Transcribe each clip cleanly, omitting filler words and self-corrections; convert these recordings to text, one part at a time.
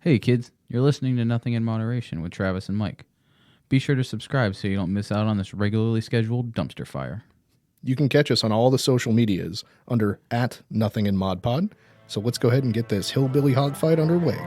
Hey kids, you're listening to Nothing in Moderation with Travis and Mike. Be sure to subscribe so you don't miss out on this regularly scheduled dumpster fire. You can catch us on all the social medias under @NothingInModPod. So let's go ahead and get this hillbilly hog fight underway.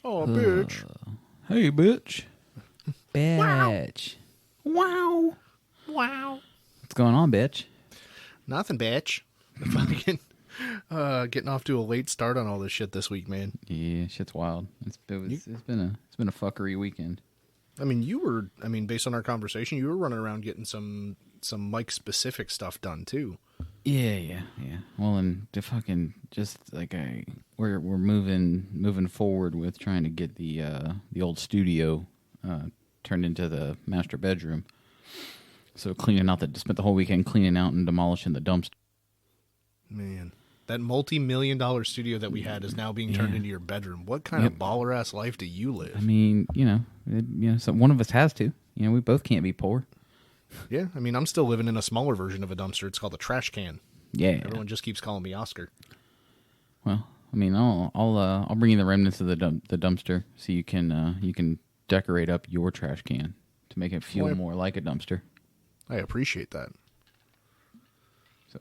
Oh, bitch. Hey, bitch. Bitch. Wow. Wow. What's going on, bitch? Nothing, bitch. Fucking getting off to a late start on all this shit this week, man. Yeah, shit's wild. It's been a fuckery weekend. I mean, based on our conversation, you were running around getting some Mike-specific stuff done, too. Yeah. Well, and to fucking just like we're moving forward with trying to get the old studio turned into the master bedroom. So spent the whole weekend cleaning out and demolishing the dumpster. Man, that multi-million-dollar studio that we had is now being turned into your bedroom. What kind of baller-ass life do you live? I mean, so one of us has to. We both can't be poor. Yeah, I mean, I'm still living in a smaller version of a dumpster. It's called a trash can. Yeah. Everyone just keeps calling me Oscar. Well, I mean, I'll bring you the remnants of the dumpster so you can decorate up your trash can to make it feel more like a dumpster. I appreciate that. So,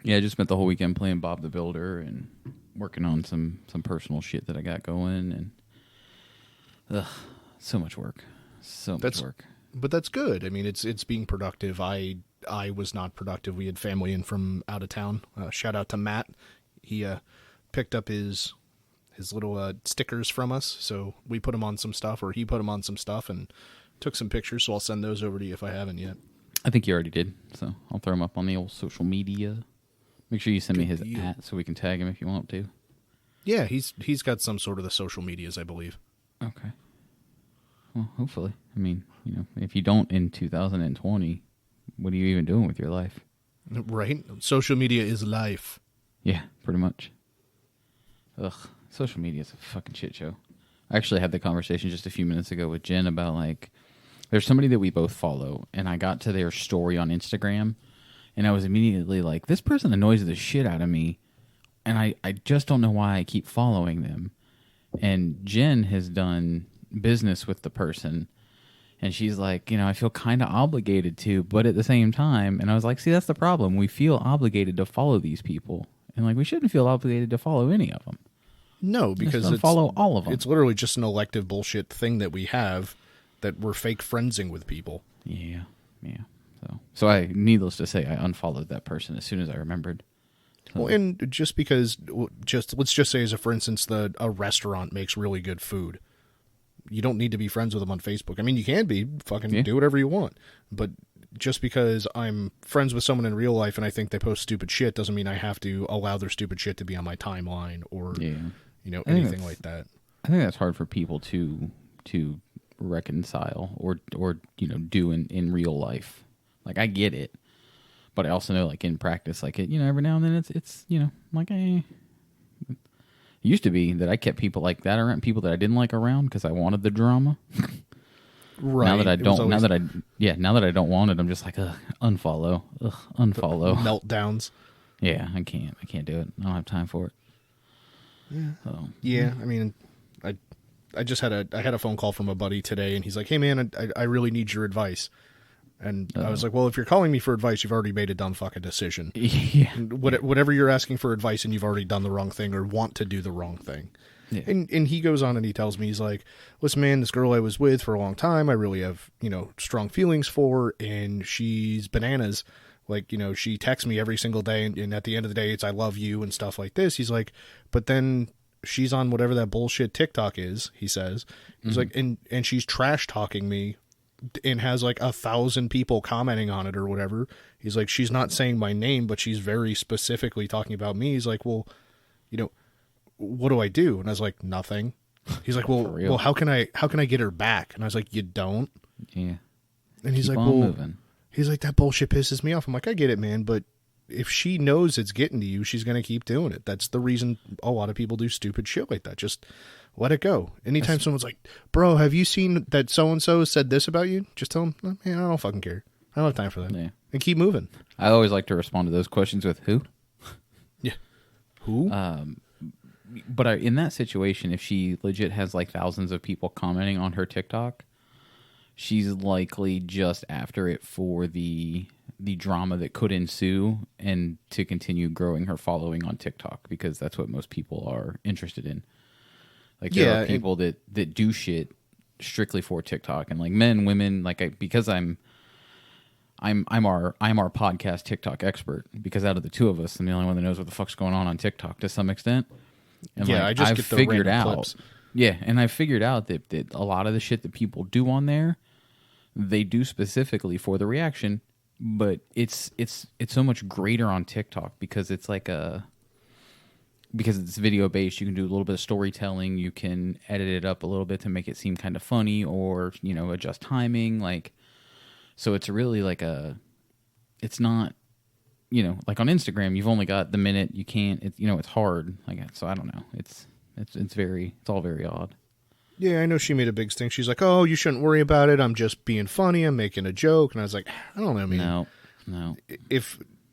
yeah, I just spent the whole weekend playing Bob the Builder and working on some personal shit that I got going, and so much work. Much work. But that's good. I mean, it's being productive. I was not productive. We had family in from out of town. Shout out to Matt. He picked up his little stickers from us, so we put them on some stuff, or he put them on some stuff, and took some pictures. So I'll send those over to you if I haven't yet. I think you already did, so I'll throw them up on the old social media. Make sure you send me his @ so we can tag him if you want to. Yeah, he's got some sort of the social medias, I believe. Okay. Well, hopefully. I mean, if you don't in 2020, what are you even doing with your life? Right? Social media is life. Yeah, pretty much. Ugh, social media is a fucking shit show. I actually had the conversation just a few minutes ago with Jen about, there's somebody that we both follow, and I got to their story on Instagram, and I was immediately like, this person annoys the shit out of me, and I just don't know why I keep following them. And Jen has done business with the person, and she's like, I feel kind of obligated to, but at the same time, and I was like, see, that's the problem. We feel obligated to follow these people, and we shouldn't feel obligated to follow any of them. No, because it's follow all of them. It's literally just an elective bullshit thing that we have, that we're fake friendsing with people. Yeah. So I, needless to say, I unfollowed that person as soon as I remembered. Well, and just because, let's just say, as for instance, a restaurant makes really good food. You don't need to be friends with them on Facebook. I mean, you can be, do whatever you want. But just because I'm friends with someone in real life and I think they post stupid shit doesn't mean I have to allow their stupid shit to be on my timeline or, anything like that. I think that's hard for people to reconcile or do in real life. I get it. But I also know, in practice, every now and then it's it used to be that I kept people like that around, people that I didn't like around because I wanted the drama. Right. Now that I don't want it, I'm just unfollow. Unfollow. Meltdowns. Yeah, I can't do it. I don't have time for it. Yeah. So, yeah, I mean, I just had a phone call from a buddy today, and he's like, "Hey man, I really need your advice." And I was like, well, if you're calling me for advice, you've already made a dumb fucking decision. Yeah. Whatever you're asking for advice, and you've already done the wrong thing or want to do the wrong thing. Yeah. And he goes on and he tells me, he's like, listen, man, this girl I was with for a long time, I really have, strong feelings for, and she's bananas. She texts me every single day, and at the end of the day, it's I love you and stuff like this. He's like, but then she's on whatever that bullshit TikTok is, he says. He's like, and she's trash talking me and has 1,000 people commenting on it or whatever. He's like, she's not saying my name, but she's very specifically talking about me. He's like, well, what do I do? And I was like, nothing. He's like, well, how can I get her back? And I was like, you don't. Yeah. And he's Keep like, on well, moving. He's like, that bullshit pisses me off. I'm like, I get it, man, but if she knows it's getting to you, she's going to keep doing it. That's the reason a lot of people do stupid shit like that. Just let it go. Anytime someone's like, bro, have you seen that so-and-so said this about you? Just tell them, oh, man, I don't fucking care. I don't have time for that. Yeah. And keep moving. I always like to respond to those questions with who? Yeah. Who? But in that situation, if she legit has like thousands of people commenting on her TikTok, she's likely just after it for the drama that could ensue and to continue growing her following on TikTok, because that's what most people are interested in. Like there are people that do shit strictly for TikTok, and like men, women, like because I'm our podcast TikTok expert, because out of the two of us, I'm the only one that knows what the fuck's going on TikTok to some extent. And yeah, I just get the random clips. Yeah, and I figured out that a lot of the shit that people do on there, they do specifically for the reaction, but it's so much greater on TikTok because it's like because it's video based. You can do a little bit of storytelling. You can edit it up a little bit to make it seem kind of funny, or adjust timing. Like, so it's really like it's not. Like on Instagram, you've only got the minute. You can't. It's hard. Like, so I don't know. It's all very odd. Yeah, I know she made a big stink. She's like, "Oh, you shouldn't worry about it. I'm just being funny. I'm making a joke." And I was like, "I don't know, man. No.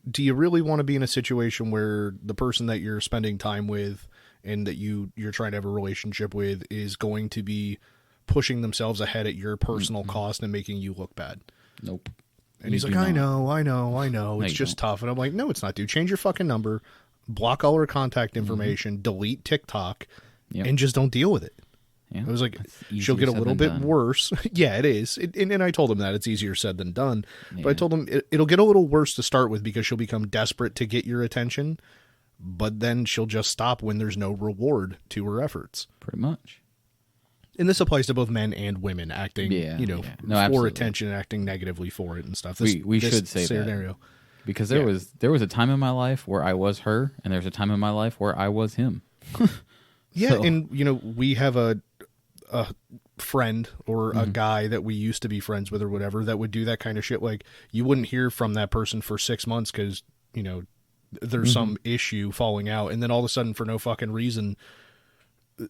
Do you really want to be in a situation where the person that you're spending time with and that you're trying to have a relationship with is going to be pushing themselves ahead at your personal cost and making you look bad?" Nope. And he's like, I know. It's just tough. And I'm like, no, it's not, dude. Change your fucking number, block all her contact information, delete TikTok, and just don't deal with it. Yeah. I was like, she'll get a little bit worse. Yeah, it is. And I told him that it's easier said than done. Yeah. But I told him it'll get a little worse to start with because she'll become desperate to get your attention. But then she'll just stop when there's no reward to her efforts. Pretty much. And this applies to both men and women acting, for absolutely. attention, acting negatively for it and stuff. We should say scenario. That. Because there was a time in my life where I was her, and there's a time in my life where I was him. Yeah, so. And, we have a friend or a guy that we used to be friends with or whatever that would do that kind of shit. Like, you wouldn't hear from that person for 6 months because, there's some issue falling out. And then all of a sudden, for no fucking reason,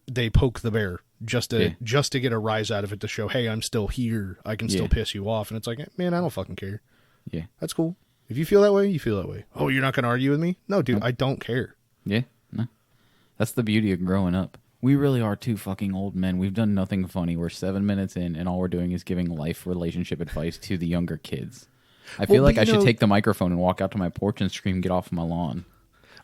they poke the bear just to get a rise out of it to show, hey, I'm still here. I can still piss you off. And it's like, man, I don't fucking care. Yeah. That's cool. If you feel that way, you feel that way. Oh, you're not going to argue with me? No, dude, I don't care. Yeah. No. That's the beauty of growing up. We really are two fucking old men. We've done nothing funny. We're 7 minutes in, and all we're doing is giving life relationship advice to the younger kids. I feel like I should take the microphone and walk out to my porch and scream, "Get off my lawn."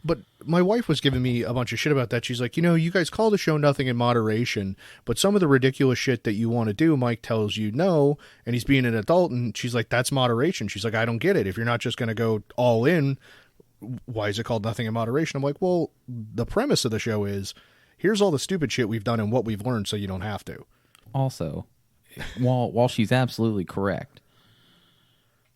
But my wife was giving me a bunch of shit about that. She's like, you guys call the show Nothing in Moderation, but some of the ridiculous shit that you want to do, Mike tells you no, and he's being an adult, and she's like, that's moderation. She's like, I don't get it. If you're not just going to go all in, why is it called Nothing in Moderation? I'm like, well, the premise of the show is, here's all the stupid shit we've done and what we've learned so you don't have to. Also, while she's absolutely correct,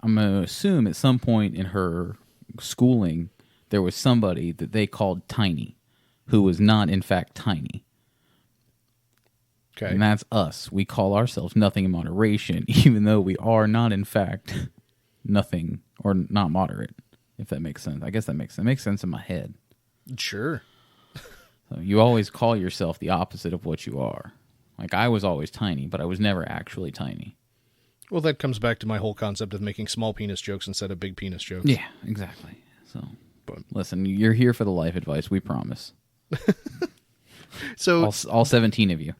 I'm going to assume at some point in her schooling, there was somebody that they called Tiny, who was not, in fact, tiny. Okay. And that's us. We call ourselves Nothing in Moderation, even though we are not, in fact, nothing or not moderate, if that makes sense. I guess that makes sense. It makes sense in my head. Sure. So you always call yourself the opposite of what you are. Like, I was always tiny, but I was never actually tiny. Well, that comes back to my whole concept of making small penis jokes instead of big penis jokes. Yeah, exactly. So... But listen, you're here for the life advice. We promise. So all 17 of you.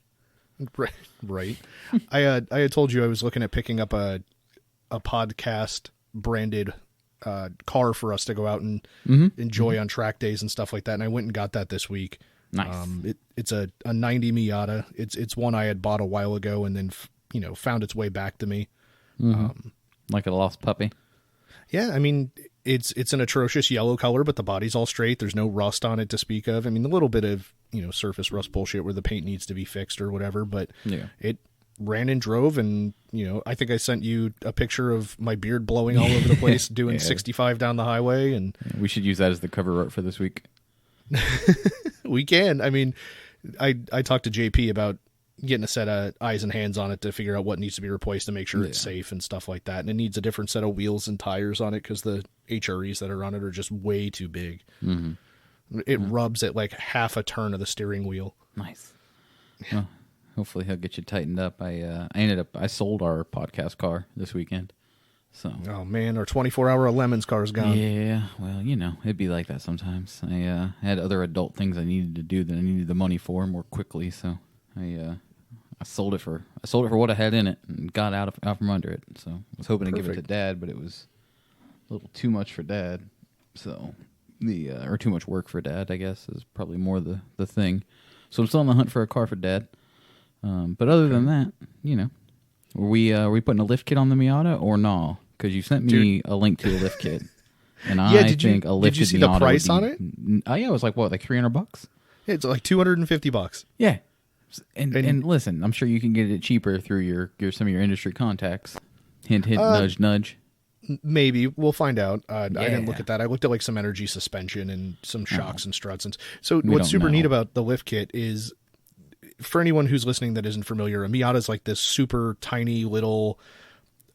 Right. I had told you I was looking at picking up a podcast branded car for us to go out and enjoy on track days and stuff like that. And I went and got that this week. Nice. It's a 90 Miata. It's one I had bought a while ago and then found its way back to me. Like a lost puppy. Yeah, I mean, it's an atrocious yellow color, but the body's all straight. There's no rust on it to speak of. I mean, a little bit of, surface rust bullshit where the paint needs to be fixed or whatever, but it ran and drove, and, I think I sent you a picture of my beard blowing all over the place doing 65 down the highway. And we should use that as the cover art for this week. We can. I mean, I talked to JP about getting a set of eyes and hands on it to figure out what needs to be replaced to make sure it's safe and stuff like that. And it needs a different set of wheels and tires on it because the HREs that are on it are just way too big. Mm-hmm. It rubs at like half a turn of the steering wheel. Nice. Well, hopefully he'll get you tightened up. I sold our podcast car this weekend. So. Oh man, our 24-hour Lemons car is gone. Yeah, well, it'd be like that sometimes. I had other adult things I needed to do that I needed the money for more quickly, so I sold it for what I had in it and got out from under it. So I was hoping to give it to Dad, but it was a little too much for Dad. So or too much work for Dad, I guess, is probably more the thing. So I'm still on the hunt for a car for Dad. But other than that, were we putting a lift kit on the Miata or no? Because you sent me a link to a lift kit, and did you see the price on it? Oh yeah, it was like $300. Yeah, it's like $250. Yeah, and listen, I'm sure you can get it cheaper through your some of your industry contacts. Hint, hint, nudge, nudge. Maybe we'll find out. I didn't look at that. I looked at like some energy suspension and some shocks and struts. And so what's super neat about the lift kit is, for anyone who's listening that isn't familiar, a Miata is like this super tiny little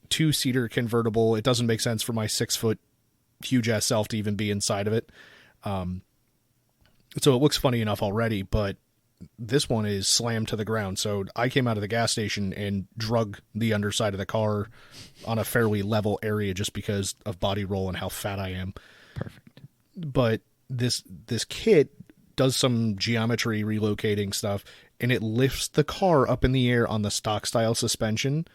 2-seater convertible. It doesn't make sense for my 6-foot huge ass self to even be inside of it. So it looks funny enough already, but this one is slammed to the ground. So I came out of the gas station and drug the underside of the car on a fairly level area just because of body roll and how fat I am. Perfect. But this kit does some geometry relocating stuff, and it lifts the car up in the air on the stock style suspension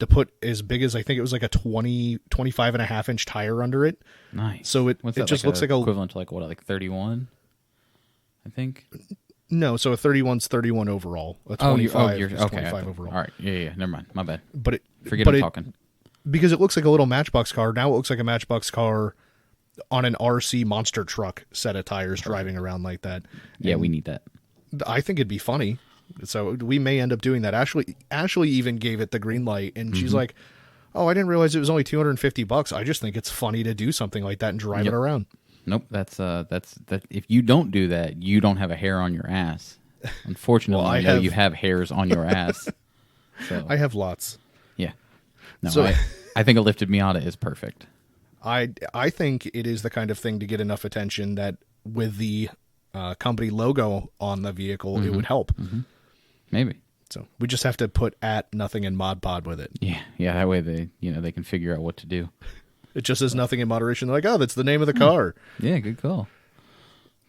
to put as big as, I think it was like a 25 and a half inch tire under it. Nice. So it just looks like equivalent to like 31, I think. No, so a 31's 31 overall. A 25 is 25 overall. All right. Yeah. Never mind. My bad. But I'm talking. Because it looks like a little Matchbox car. Now it looks like a Matchbox car on an RC monster truck set of tires driving around like that. Yeah, we need that. I think it'd be funny. So we may end up doing that. Ashley even gave it the green light, and she's like, "Oh, I didn't realize it was only $250. I just think it's funny to do something like that and drive it around." Nope, that's if you don't do that, you don't have a hair on your ass. Unfortunately, Well, I know you have hairs on your ass. So. I have lots. Yeah. No, so, I think a lifted Miata is perfect. I think it is the kind of thing to get enough attention that with the company logo on the vehicle, it would help. Mm-hmm. Maybe. So we just have to put @nothing in Mod Pod with it. Yeah. That way they can figure out what to do. It just says nothing in moderation. They're like, oh, that's the name of the car. Yeah, good call.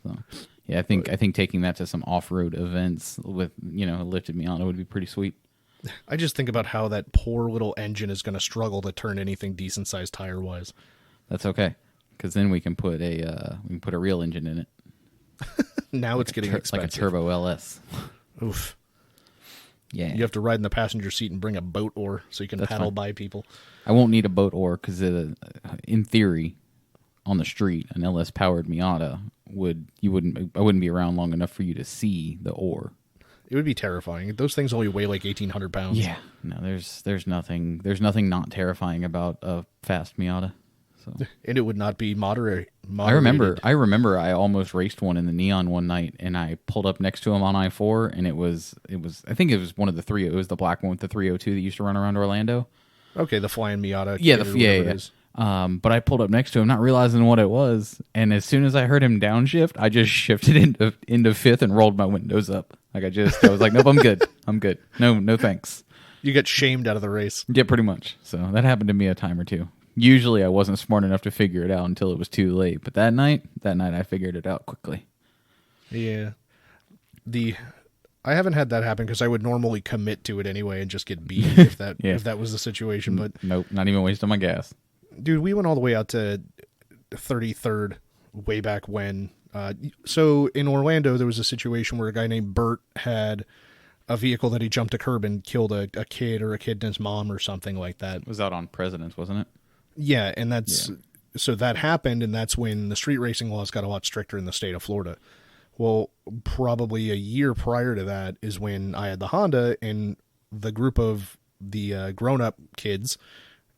So, yeah, I think taking that to some off-road events with a lifted Miata would be pretty sweet. I just think about how that poor little engine is going to struggle to turn anything decent sized tire wise. That's okay, because then we can put a real engine in it. Now like it's getting expensive. Like a turbo LS. Oof. Yeah. You have to ride in the passenger seat and bring a boat oar so you can paddle by people. I won't need a boat oar because, in theory, on the street, an LS powered Miata I wouldn't be around long enough for you to see the oar. It would be terrifying. Those things only weigh like 1,800 pounds. Yeah. No, there's nothing not terrifying about a fast Miata. So. And it would not be moderated. I remember I almost raced one in the Neon one night, and I pulled up next to him on I-4, and it was I think it was one of the three. It was the black one with the 302 that used to run around Orlando. Okay, the flying Miata. Yeah. But I pulled up next to him, not realizing what it was, and as soon as I heard him downshift, I just shifted into fifth and rolled my windows up. Like I was like, nope, I'm good. I'm good. No thanks. You get shamed out of the race. Yeah, pretty much. So that happened to me a time or two. Usually I wasn't smart enough to figure it out until it was too late. But that night I figured it out quickly. Yeah. I haven't had that happen because I would normally commit to it anyway and just get beat if that was the situation. But nope, not even wasting my gas. Dude, we went all the way out to 33rd way back when. So in Orlando, there was a situation where a guy named Bert had a vehicle that he jumped a curb and killed a kid or a kid and his mom or something like that. It was out on Presidents, wasn't it? Yeah, and so that happened, and that's when the street racing laws got a lot stricter in the state of Florida. Well, probably a year prior to that is when I had the Honda, and the group of the grown-up kids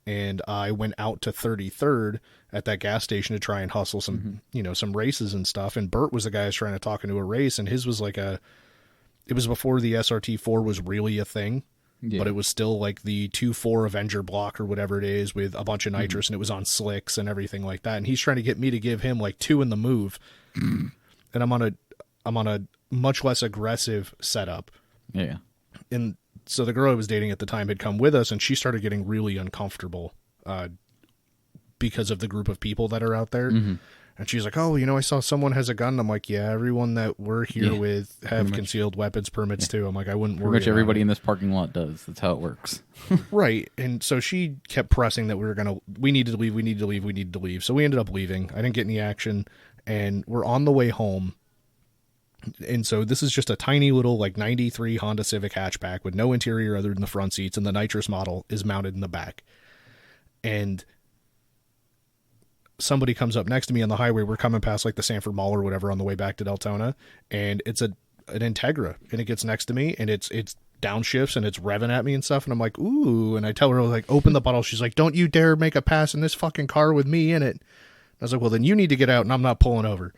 and I went out to 33rd at that gas station to try and hustle some, some races and stuff. And Bert was the guy I was trying to talk into a race, and his was like it was before the SRT4 was really a thing, but it was still like the 2.4 Avenger block or whatever it is with a bunch of nitrous, and it was on slicks and everything like that. And he's trying to get me to give him like 2 in the move, and I'm on a much less aggressive setup. Yeah. And so the girl I was dating at the time had come with us, and she started getting really uncomfortable because of the group of people that are out there. And she's like, oh, I saw someone has a gun. I'm like, yeah, everyone that we're here with have concealed weapons permits too. I'm like, I wouldn't worry. Pretty much everybody in this parking lot does. That's how it works. Right. And so she kept pressing that we needed to leave. So we ended up leaving. I didn't get any action, and we're on the way home. And so this is just a tiny little like 93 Honda Civic hatchback with no interior other than the front seats, and the nitrous model is mounted in the back. And somebody comes up next to me on the highway. We're coming past like the Sanford Mall or whatever on the way back to Deltona, and it's an Integra, and it gets next to me, and it's downshifts and it's revving at me and stuff, and I'm like, ooh, and I tell her, like, open the bottle. She's like, don't you dare make a pass in this fucking car with me in it. I was like, well, then you need to get out, and I'm not pulling over.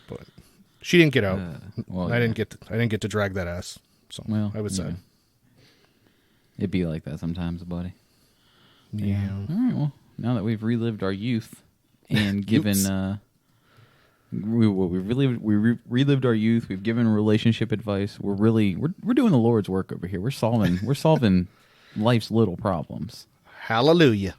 But she didn't get out. I didn't get to drag that ass. So I would say it'd be like that sometimes, buddy. Yeah. All right. Well, now that we've relived our youth and given we relived our youth, we've given relationship advice. We're doing the Lord's work over here. We're solving life's little problems. Hallelujah.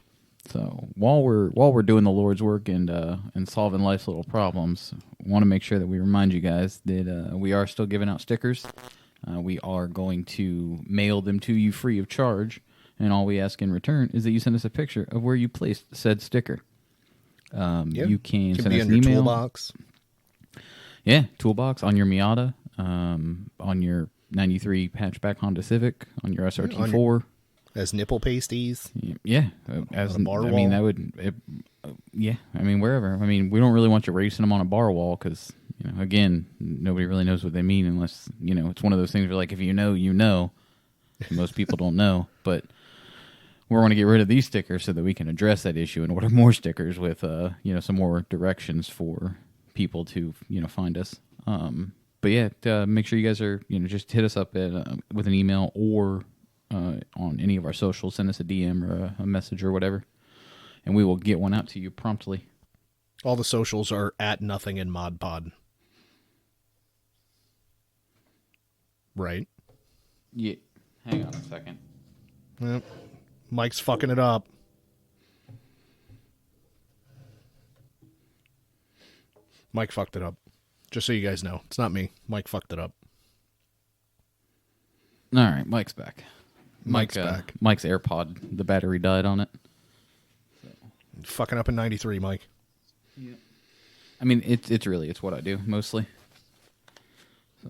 So while we're doing the Lord's work and solving life's little problems, I want to make sure that we remind you guys that we are still giving out stickers. We are going to mail them to you free of charge, and all we ask in return is that you send us a picture of where you placed said sticker. You can send us an email. Toolbox. Yeah, toolbox on your Miata, on your 93 hatchback Honda Civic, on your SRT4. As nipple pasties. Yeah. As a bar wall. That would... wherever. I mean, we don't really want you racing them on a bar wall because, again, nobody really knows what they mean unless, it's one of those things where, like, if you know, you know. Most people don't know. But we want to get rid of these stickers so that we can address that issue and order more stickers with, some more directions for people to, find us. But yeah, make sure you guys are, just hit us up with an email or... on any of our socials, send us a DM or a message or whatever, and we will get one out to you promptly. All the socials are at Nothing in Mod Pod. Right? Yeah. Hang on a second. Yep. Mike's fucking it up. Mike fucked it up. Just so you guys know. It's not me. Mike fucked it up. All right, Mike's back. Mike's back. Mike's AirPod, the battery died on it. So. Fucking up in 93, Mike. Yeah. I mean, it's what I do, mostly. So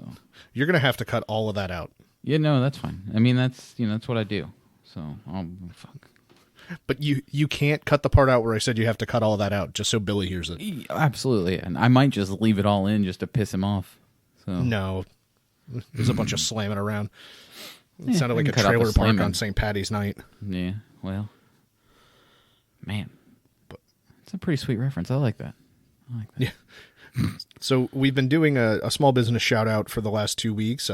you're going to have to cut all of that out. Yeah, no, that's fine. I mean, that's what I do. So, fuck. But you can't cut the part out where I said you have to cut all of that out just so Billy hears it. Absolutely. And I might just leave it all in just to piss him off. So no. There's a bunch of slamming around. It sounded like a trailer park on St. Paddy's night. Yeah, well, man, but it's a pretty sweet reference. I like that. Yeah. So we've been doing a small business shout out for the last 2 weeks.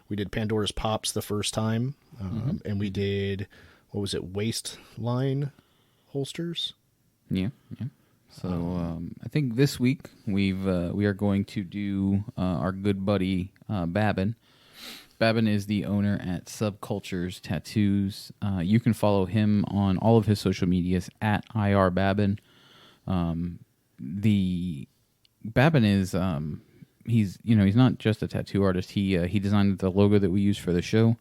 We did Pandora's Pops the first time, and we did, what was it, waistline holsters? Yeah. So I think this week we are going to do our good buddy Babin. Babin is the owner at Subcultures Tattoos. You can follow him on all of his social medias at IRBabin. The Babin is he's not just a tattoo artist. He designed the logo that we use for the show.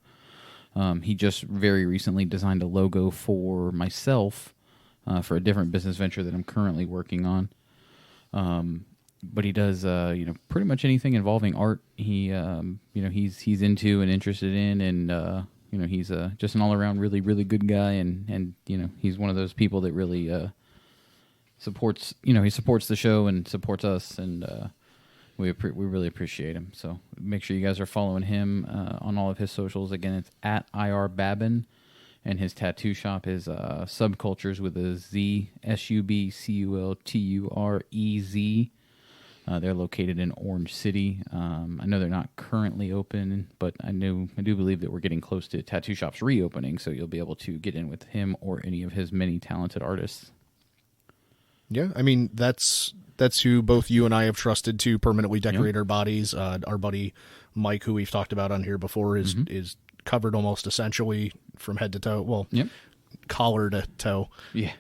He just very recently designed a logo for myself for a different business venture that I'm currently working on. But he does, pretty much anything involving art. He, he's into and interested in, and he's just an all-around really, really good guy. And he's one of those people that really supports. He supports the show and supports us, and we really appreciate him. So make sure you guys are following him on all of his socials. Again, it's at IRBabin. And his tattoo shop is Subcultures with a Z, SUBCULTUREZ. They're located in Orange City. I know they're not currently open, but I do believe that we're getting close to tattoo shops reopening, so you'll be able to get in with him or any of his many talented artists. Yeah, I mean, that's who both you and I have trusted to permanently decorate our bodies. Our buddy Mike, who we've talked about on here before, is covered almost essentially from head to toe. Well, collar to toe. Yeah.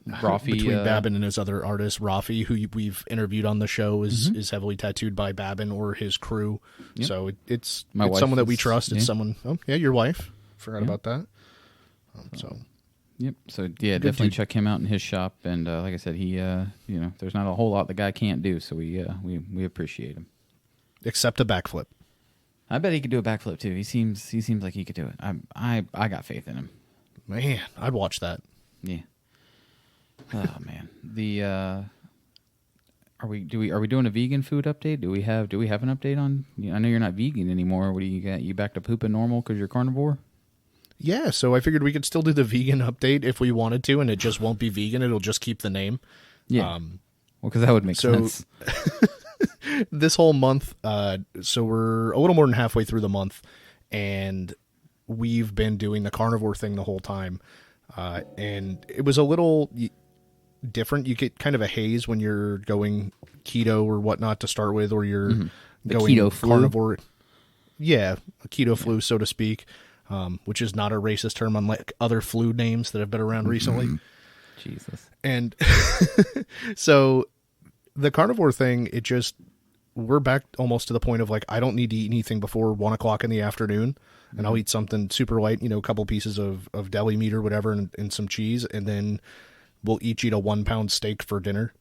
Rafi, between Babin and his other artist, Rafi, who we've interviewed on the show, is heavily tattooed by Babin or his crew. Yep. So it's someone that we trust. It's someone. Oh, yeah, your wife. Forgot about that. Yep. So definitely check him out in his shop. And like I said, he, there's not a whole lot the guy can't do. So we appreciate him. Except a backflip. I bet he could do a backflip too. He seems like he could do it. I got faith in him. Man, I'd watch that. Yeah. Oh man. Are we doing a vegan food update? Do we have an update on? I know you're not vegan anymore. What do you got? You back to pooping normal because you're carnivore? Yeah, so I figured we could still do the vegan update if we wanted to, and it just won't be vegan. It'll just keep the name. Yeah. Well, because that would make sense. This whole month, so we're a little more than halfway through the month, and we've been doing the carnivore thing the whole time. And it was a little different. You get kind of a haze when you're going keto or whatnot to start with, or you're going keto carnivore. Flu. Yeah, a keto flu, so to speak, which is not a racist term, unlike other flu names that have been around recently. Jesus. And so the carnivore thing, we're back almost to the point of like, I don't need to eat anything before 1 o'clock in the afternoon. And I'll eat something super light, a couple pieces of deli meat or whatever and some cheese. And then we'll each eat a 1 pound steak for dinner,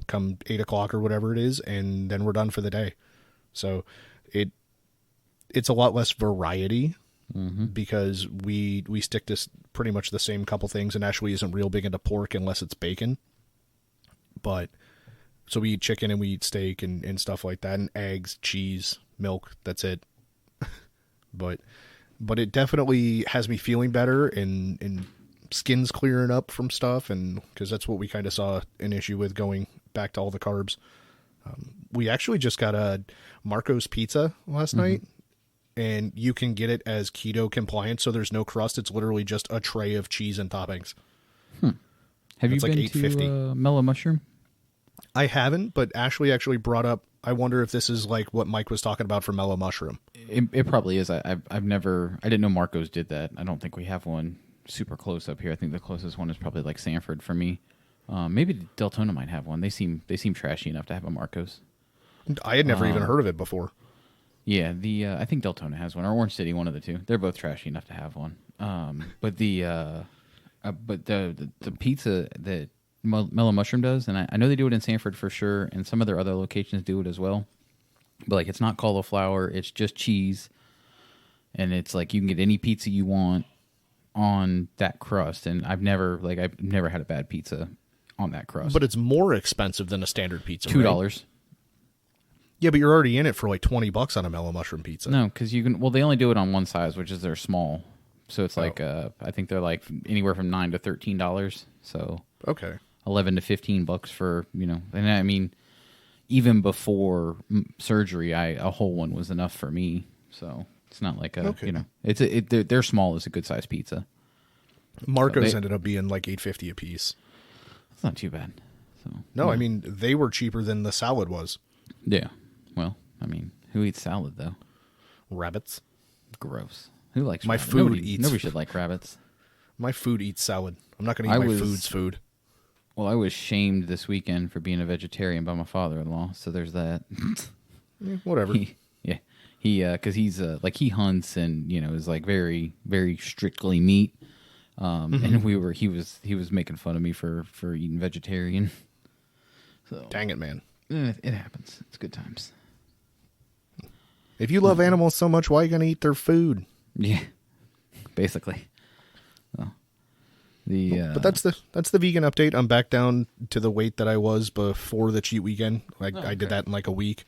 come 8 o'clock or whatever it is. And then we're done for the day. So it's a lot less variety because we stick to pretty much the same couple things, and Ashley isn't real big into pork unless it's bacon. But so we eat chicken and we eat steak and stuff like that, and eggs, cheese, milk. That's it. But it definitely has me feeling better and skin's clearing up from stuff, and because that's what we kind of saw an issue with going back to all the carbs. We actually just got a Marco's pizza last night, and you can get it as keto compliant, so there's no crust. It's literally just a tray of cheese and toppings. Have you been to Mellow Mushroom? I haven't, but Ashley actually brought up, I wonder if this is like what Mike was talking about for Mellow Mushroom. It probably is. I didn't know Marco's did that. I don't think we have one super close up here. I think the closest one is probably like Sanford for me. Maybe Deltona might have one. They seem trashy enough to have a Marco's. I had never even heard of it before. Yeah, I think Deltona has one, or Orange City, one of the two. They're both trashy enough to have one. But the pizza that Mellow Mushroom does, and I know they do it in Sanford for sure, and some of their other locations do it as well. But like, it's not cauliflower; it's just cheese, and it's like you can get any pizza you want on that crust. And I've never had a bad pizza on that crust. But it's more expensive than a standard pizza. $2. Right? Yeah, but you're already in it for like $20 on a Mellow Mushroom pizza. No, because you can. Well, they only do it on one size, which is their small. So it's like I think they're like anywhere from $9 to $13. So okay. $11 to $15 for, and I mean, even before surgery, a whole one was enough for me. So it's not like their small is a good size pizza. Marco's ended up being like $8.50 a piece. It's not too bad. So no, I mean, they were cheaper than the salad was. Yeah. Well, I mean, who eats salad though? Rabbits. Gross. Who likes my rabbits? food eats? Nobody should like rabbits. My food eats salad. I'm not going to eat my food's food. Well, I was shamed this weekend for being a vegetarian by my father-in-law, so there's that. Whatever. Because he's like, he hunts and is like very, very strictly meat. And he was making fun of me for eating vegetarian. So dang it, man. It happens. It's good times. If you love animals so much, why are you going to eat their food? Yeah, basically. But that's the vegan update. I'm back down to the weight that I was before the cheat weekend. I did that in like a week.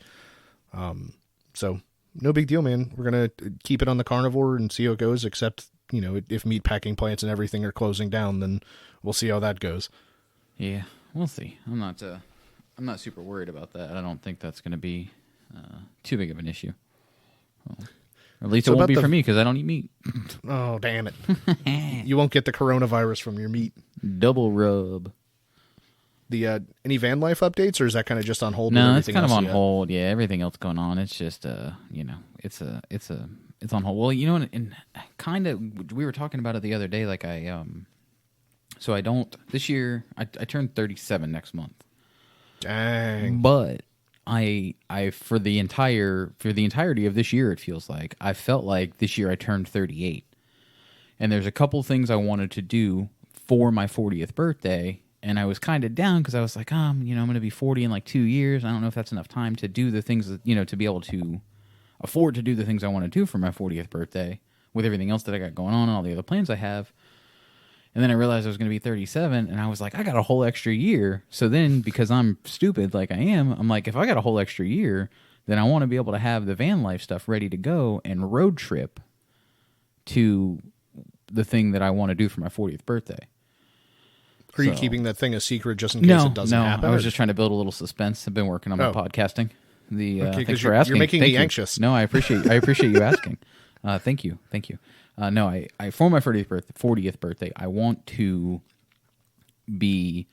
So no big deal, man. We're gonna keep it on the carnivore and see how it goes. Except if meat packing plants and everything are closing down, then we'll see how that goes. Yeah, we'll see. I'm not super worried about that. I don't think that's going to be too big of an issue. Well, at least it won't be for me because I don't eat meat. Oh, damn it. You won't get the coronavirus from your meat. Double rub. The any van life updates, or is that kind of just on hold? No, it's kind of on hold. Yeah, everything else going on. It's just it's on hold. Well, and kind of we were talking about it the other day. Like so I don't this year. I turned 37 next month. Dang. But I for the entirety of this year, it feels like I felt like this year I turned 38, and there's a couple things I wanted to do for my 40th birthday. And I was kind of down because I was like, I'm going to be 40 in like 2 years. I don't know if that's enough time to do the things that, to be able to afford to do the things I want to do for my 40th birthday with everything else that I got going on and all the other plans I have. And then I realized I was going to be 37, and I was like, I got a whole extra year. So then, because I'm stupid like I am, I'm like, if I got a whole extra year, then I want to be able to have the van life stuff ready to go and road trip to the thing that I want to do for my 40th birthday. Are you keeping that thing a secret just in case it doesn't happen? I was just trying to build a little suspense. I've been working on my podcasting. Thanks for asking. You're making me anxious. No, I appreciate you asking. Thank you. No, I for my 40th birthday, I want to be.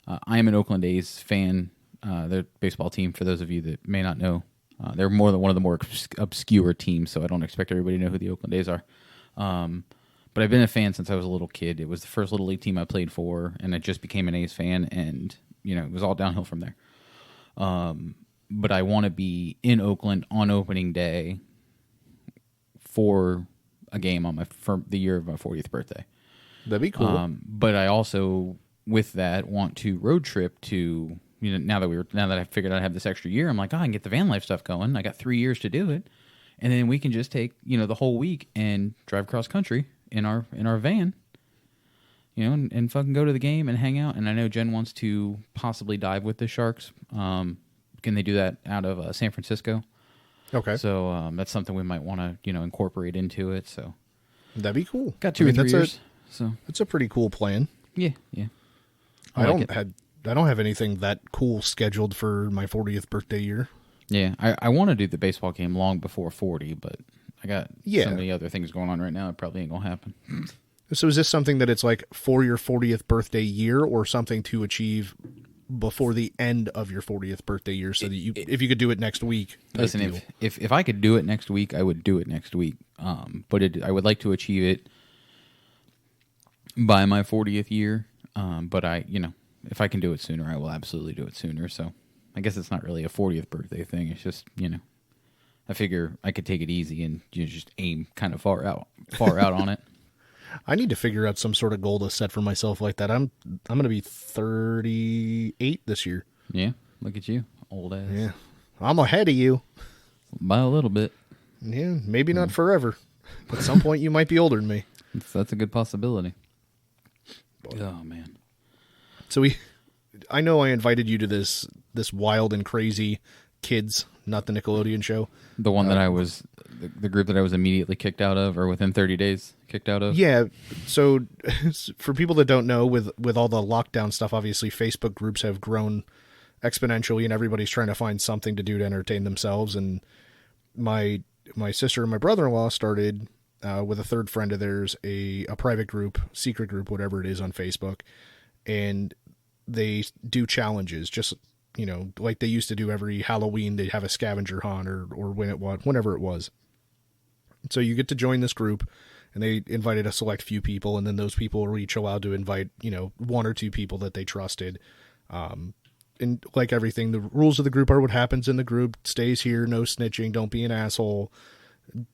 I am an Oakland A's fan. Their baseball team, for those of you that may not know, they're more than one of the more obscure teams. So I don't expect everybody to know who the Oakland A's are. But I've been a fan since I was a little kid. It was the first Little League team I played for, and I just became an A's fan, and it was all downhill from there. But I want to be in Oakland on opening day for a game for the year of my 40th birthday. That'd be cool. But I also, with that, want to road trip to now that I figured out I have this extra year, I'm like, I can get the van life stuff going. I got 3 years to do it, and then we can just take the whole week and drive cross country in our van, and fucking go to the game and hang out. And I know Jen wants to possibly dive with the Sharks. Can they do that out of San Francisco? Okay. So that's something we might want to incorporate into it. So that'd be cool. Got 2 or 3 years. So it's a pretty cool plan. Yeah. I don't have anything that cool scheduled for my 40th birthday year. Yeah, I want to do the baseball game long before 40, but I got so many other things going on right now. It probably ain't gonna happen. So is this something that it's like for your 40th birthday year, or something to achieve before the end of your 40th birthday year, so that if you could do it next week? Listen, if I could do it next week, I would do it next week. But I would like to achieve it by my 40th year. But if I can do it sooner, I will absolutely do it sooner. So I guess it's not really a 40th birthday thing. It's just, I figure I could take it easy and just aim kind of far out on it. I need to figure out some sort of goal to set for myself like that. I'm going to be 38 this year. Yeah, look at you, old ass. Yeah, I'm ahead of you by a little bit. Yeah, maybe not forever. At some point, you might be older than me. That's a good possibility. Oh man. So I know I invited you to this wild and crazy kids, not the Nickelodeon show. The one that I was, the group that I was immediately kicked out of, or within 30 days kicked out of? Yeah. So for people that don't know, with all the lockdown stuff, obviously Facebook groups have grown exponentially, and everybody's trying to find something to do to entertain themselves. And my sister and my brother-in-law started with a third friend of theirs, a private group, secret group, whatever it is, on Facebook. And they do challenges, just like they used to do every Halloween. They'd have a scavenger hunt or whenever it was. So you get to join this group, and they invited a select few people, and then those people were each allowed to invite 1 or 2 people that they trusted. And like everything, the rules of the group are what happens in the group stays here. No snitching. Don't be an asshole.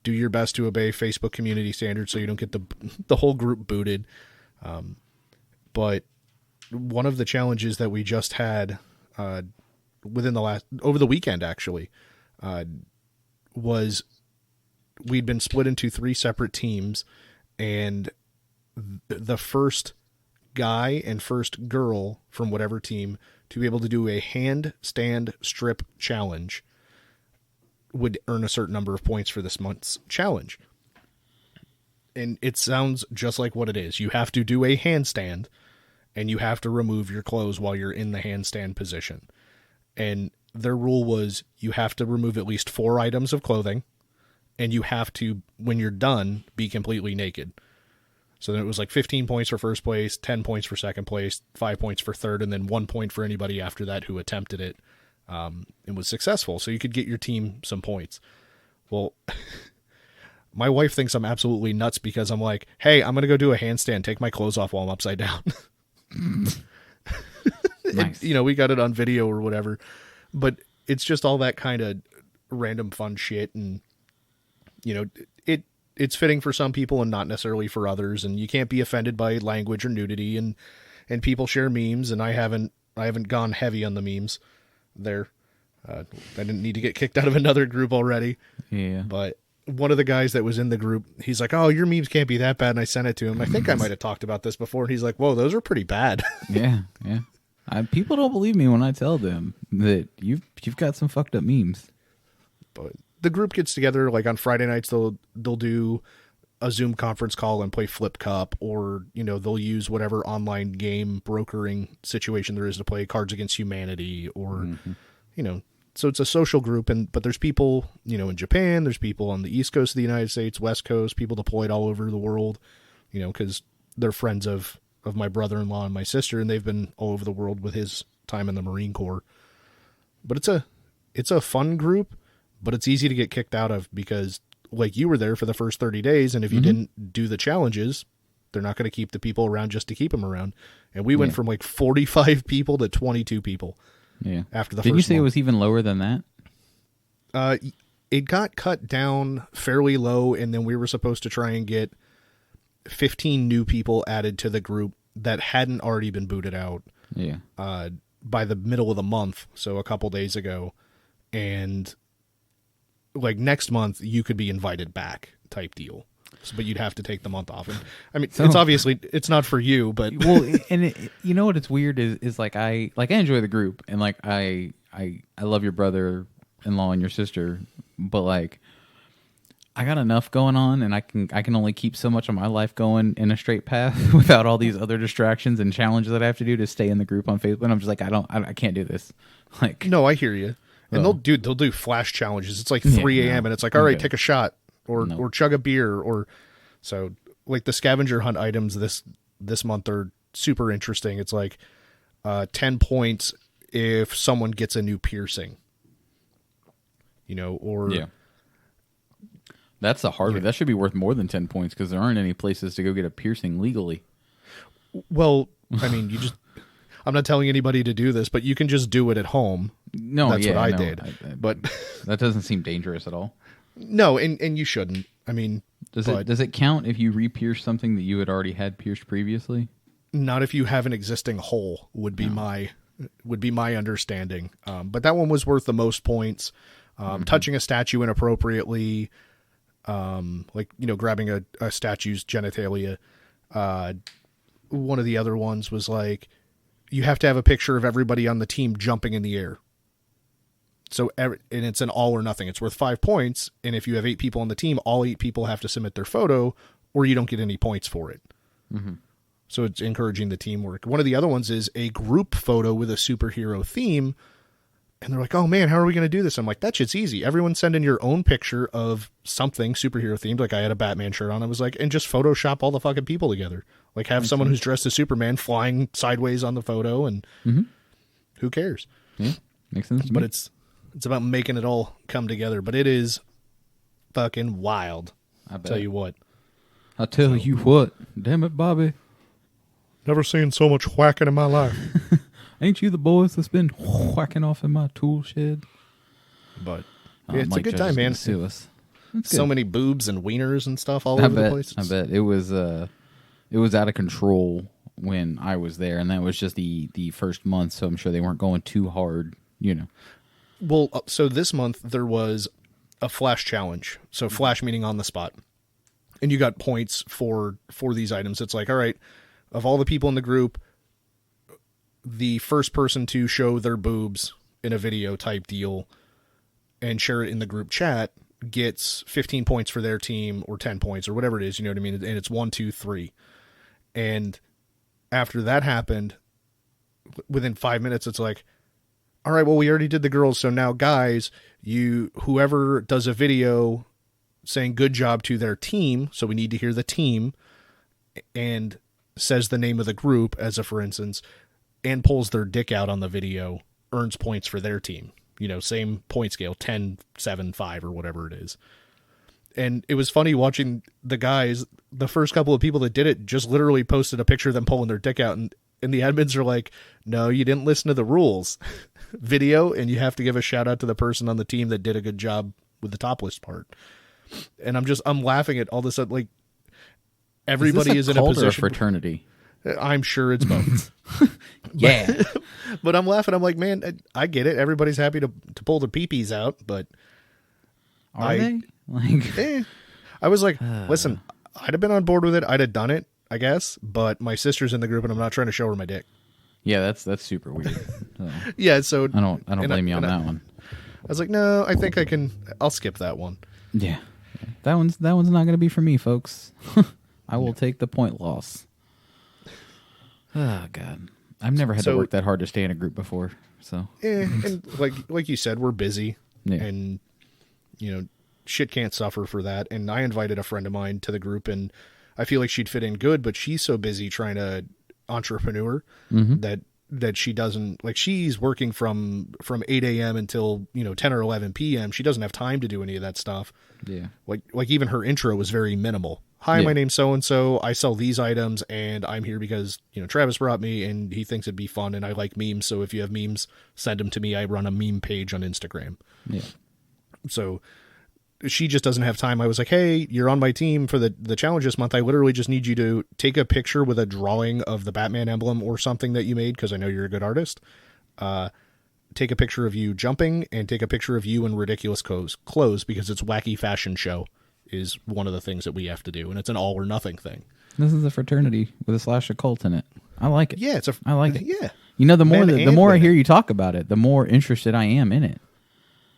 Do your best to obey Facebook community standards so you don't get the whole group booted. But one of the challenges that we just had over the weekend actually was we'd been split into 3 separate teams, and the first guy and first girl from whatever team to be able to do a handstand strip challenge would earn a certain number of points for this month's challenge. And it sounds just like what it is. You have to do a handstand, and you have to remove your clothes while you're in the handstand position. And their rule was you have to remove at least 4 items of clothing, and you have to, when you're done, be completely naked. So then it was like 15 points for first place, 10 points for second place, 5 points for third, and then 1 point for anybody after that who attempted it and was successful. So you could get your team some points. Well, my wife thinks I'm absolutely nuts because I'm like, hey, I'm going to go do a handstand, take my clothes off while I'm upside down. Nice. And, we got it on video or whatever. But it's just all that kind of random fun shit. And, it's fitting for some people and not necessarily for others. And you can't be offended by language or nudity. And people share memes. And I haven't gone heavy on the memes there. I didn't need to get kicked out of another group already. Yeah. But one of the guys that was in the group, he's like, oh, your memes can't be that bad. And I sent it to him. I think I might have talked about this before. And he's like, whoa, those are pretty bad. Yeah. People don't believe me when I tell them that you've got some fucked up memes. But the group gets together, like on Friday nights, they'll do a Zoom conference call and play Flip Cup, or, they'll use whatever online game brokering situation there is to play Cards Against Humanity, or, so it's a social group. But there's people, in Japan, there's people on the East Coast of the United States, West Coast, people deployed all over the world, because they're friends of my brother-in-law and my sister, and they've been all over the world with his time in the Marine Corps. But it's a fun group, but it's easy to get kicked out of because, like, you were there for the first 30 days, and if you didn't do the challenges, they're not going to keep the people around just to keep them around. And we went from like 45 people to 22 people. Yeah. After the Did first you say month. it was even lower than that? It got cut down fairly low, and then we were supposed to try and get 15 new people added to the group that hadn't already been booted out. Yeah. By the middle of the month, so a couple days ago. And like next month, you could be invited back type deal. But you'd have to take the month off. And I mean, it's obviously, it's not for you, but well, and you know what? It's weird is like I enjoy the group, and like I love your brother-in-law and your sister, but like I got enough going on, and I can only keep so much of my life going in a straight path without all these other distractions and challenges that I have to do to stay in the group on Facebook. And I'm just like, I can't do this. Like, no, I hear you. And they'll do flash challenges. It's like 3 a.m. and it's like, all right, take a shot or chug a beer, or so. Like the scavenger hunt items this month are super interesting. It's like 10 points if someone gets a new piercing, or that's the hard way. That should be worth more than 10 points because there aren't any places to go get a piercing legally. Well, I mean, I'm not telling anybody to do this, but you can just do it at home. No, that's what I did. But that doesn't seem dangerous at all. No, and you shouldn't. I mean, does it count if you re-pierce something that you had already had pierced previously? Not if you have an existing hole. Would be my understanding. But that one was worth the most points. Touching a statue inappropriately, grabbing a statue's genitalia. One of the other ones was like, you have to have a picture of everybody on the team jumping in the air. So, and it's an all or nothing. It's worth 5 points. And if you have 8 people on the team, all 8 people have to submit their photo or you don't get any points for it. Mm-hmm. So it's encouraging the teamwork. One of the other ones is a group photo with a superhero theme. And they're like, oh man, how are we going to do this? I'm like, that shit's easy. Everyone send in your own picture of something superhero themed. Like I had a Batman shirt on. I was like, and just Photoshop all the fucking people together. Like have someone who's dressed as Superman flying sideways on the photo, and who cares? Yeah, makes sense. But it's about making it all come together. But it is fucking wild. I bet. Tell you what. I'll tell you what. Damn it, Bobby. Never seen so much whacking in my life. Ain't you the boys that's been whacking off in my tool shed? But it's a good time, man. Sue us. So many boobs and wieners and stuff all over the place. I bet it was out of control when I was there, and that was just the first month. So I'm sure they weren't going too hard, Well, so this month there was a flash challenge. So flash meaning on the spot, and you got points for these items. It's like, all right, of all the people in the group, the first person to show their boobs in a video type deal and share it in the group chat gets 15 points for their team or 10 points or whatever it is, you know what I mean? And it's 1, 2, 3. And after that happened, within 5 minutes, it's like, all right, well, we already did the girls. So now guys, whoever does a video saying good job to their team. So we need to hear the team, and says the name of the group as a, for instance, and pulls their dick out on the video, earns points for their team. You know, same point scale, 10, 7, 5, or whatever it is. And it was funny watching the guys, the first couple of people that did it just literally posted a picture of them pulling their dick out. And the admins are like, no, you didn't listen to the rules video. And you have to give a shout out to the person on the team that did a good job with the topless part. And I'm laughing at all this, like, everybody is in a position. Or a fraternity? I'm sure it's both. Yeah. But I'm laughing. I'm like, man, I get it. Everybody's happy to pull their peepees out, but Are they? Like, I was like, listen, I'd have been on board with it. I'd have done it, I guess. But my sister's in the group, and I'm not trying to show her my dick. Yeah, that's super weird. So, yeah, so I don't blame you on that one. I was like, no, I think I'll skip that one. Yeah, that one's not going to be for me, folks. I will take the point loss. Oh God, I've never had to work that hard to stay in a group before. So yeah, and like you said, we're busy, and you know, shit can't suffer for that. And I invited a friend of mine to the group, and I feel like she'd fit in good, but she's so busy trying to entrepreneur that she doesn't, like, she's working from 8 a.m. until 10 or 11 p.m. She doesn't have time to do any of that stuff. Yeah, like even her intro was very minimal. Hi, my name's so-and-so. I sell these items, and I'm here because, Travis brought me, and he thinks it'd be fun, and I like memes, so if you have memes, send them to me. I run a meme page on Instagram. Yeah. So she just doesn't have time. I was like, hey, you're on my team for the challenge this month. I literally just need you to take a picture with a drawing of the Batman emblem or something that you made, because I know you're a good artist. Take a picture of you jumping, and take a picture of you in ridiculous clothes, because it's wacky fashion show is one of the things that we have to do, and it's an all or nothing thing. This is a fraternity with a slash occult in it. I like it. Yeah, I like it. Yeah. The more I hear you talk about it, the more interested I am in it.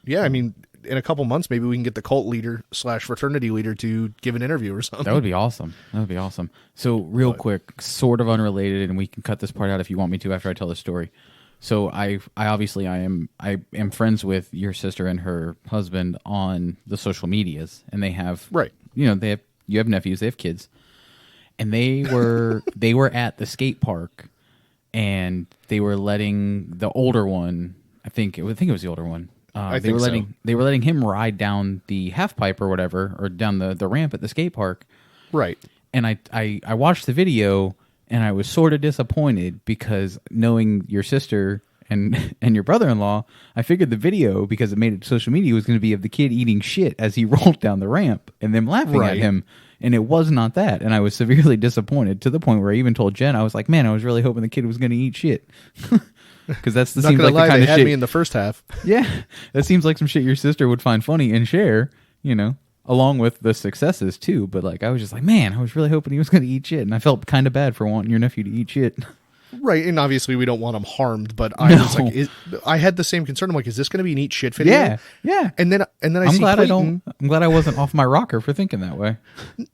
Yeah, I mean, in a couple months, maybe we can get the cult leader / fraternity leader to give an interview or something. That would be awesome. So real quick, sort of unrelated, and we can cut this part out if you want me to after I tell the story. So I am friends with your sister and her husband on the social medias, and they have you have nephews, they have kids, and they were at the skate park, and they were letting the older one, I think it was the older one. They were letting him ride down the half pipe or whatever, or down the ramp at the skate park. Right. And I watched the video, and I was sort of disappointed, because knowing your sister and your brother-in-law, I figured the video, because it made it to social media, was going to be of the kid eating shit as he rolled down the ramp and them laughing at him. And it was not that. And I was severely disappointed, to the point where I even told Jen, I was like, man, I was really hoping the kid was going to eat shit. Because that's seems like the kind of shit. Had me in the first half. Yeah, that seems like some shit your sister would find funny and share, along with the successes too. But like, I was just like, man, I was really hoping he was going to eat shit, and I felt kind of bad for wanting your nephew to eat shit. Right, and obviously we don't want him harmed, but I was like, I had the same concern. I'm like, is this going to be an eat shit video? Yeah. And then I see Clayton. I'm glad I wasn't off my rocker for thinking that way.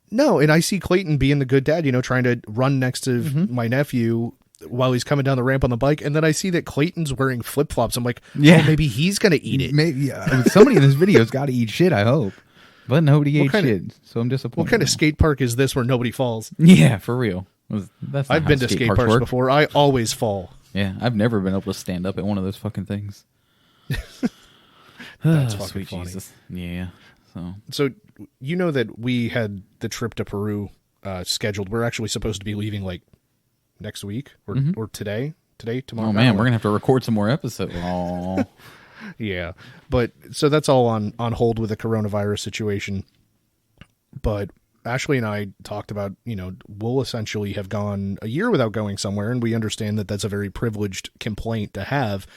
No, and I see Clayton being the good dad, trying to run next to my nephew while he's coming down the ramp on the bike, and then I see that Clayton's wearing flip-flops. I'm like, maybe he's going to eat it. Maybe somebody in this video's got to eat shit, I hope. But nobody ate shit, so I'm disappointed. What kind of skate park is this where nobody falls? Yeah, for real. I've been to skate parks before. I always fall. Yeah, I've never been able to stand up at one of those fucking things. That's fucking sweet funny. Jesus. Yeah. So you know that we had the trip to Peru scheduled. We're actually supposed to be leaving like next week or today, tomorrow. Oh man, we're gonna have to record some more episodes. Oh. Yeah, but so that's all on hold with the coronavirus situation. But Ashley and I talked about, we'll essentially have gone a year without going somewhere, and we understand that that's a very privileged complaint to have.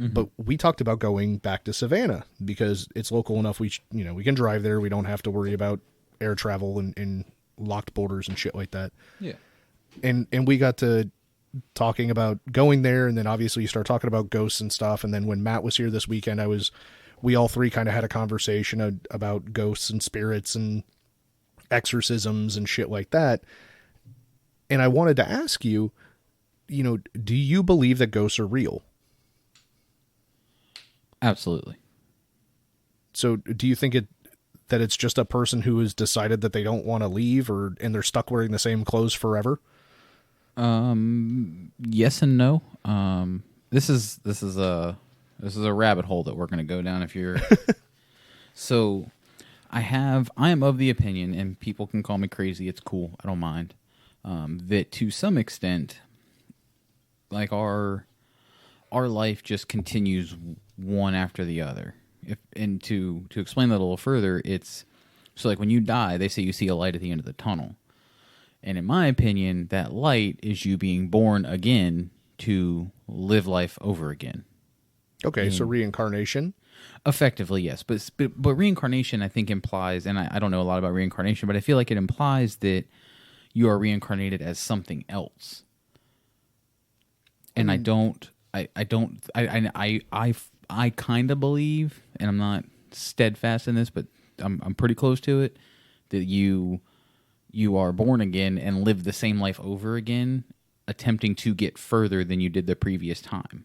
Mm-hmm. But we talked about going back to Savannah because it's local enough. We can drive there. We don't have to worry about air travel and locked borders and shit like that. Yeah. And we got to talking about going there, and then obviously you start talking about ghosts and stuff. And then when Matt was here this weekend, I was we all three kind of had a conversation about ghosts and spirits and exorcisms and shit like that. And I wanted to ask you, do you believe that ghosts are real? Absolutely. So do you think that it's just a person who has decided that they don't want to leave, and they're stuck wearing the same clothes forever? Yes and no. This is a rabbit hole that we're going to go down if you're. So I am of the opinion, and people can call me crazy. It's cool. I don't mind. That to some extent, like our life just continues one after the other. And to explain that a little further, it's so like when you die, they say you see a light at the end of the tunnel. And in my opinion, that light is you being born again to live life over again. Okay, so reincarnation? Effectively, yes. But reincarnation, I think, implies, and I don't know a lot about reincarnation, but I feel like it implies that you are reincarnated as something else. And I kind of believe, and I'm not steadfast in this, but I'm pretty close to it, that you are born again and live the same life over again, attempting to get further than you did the previous time.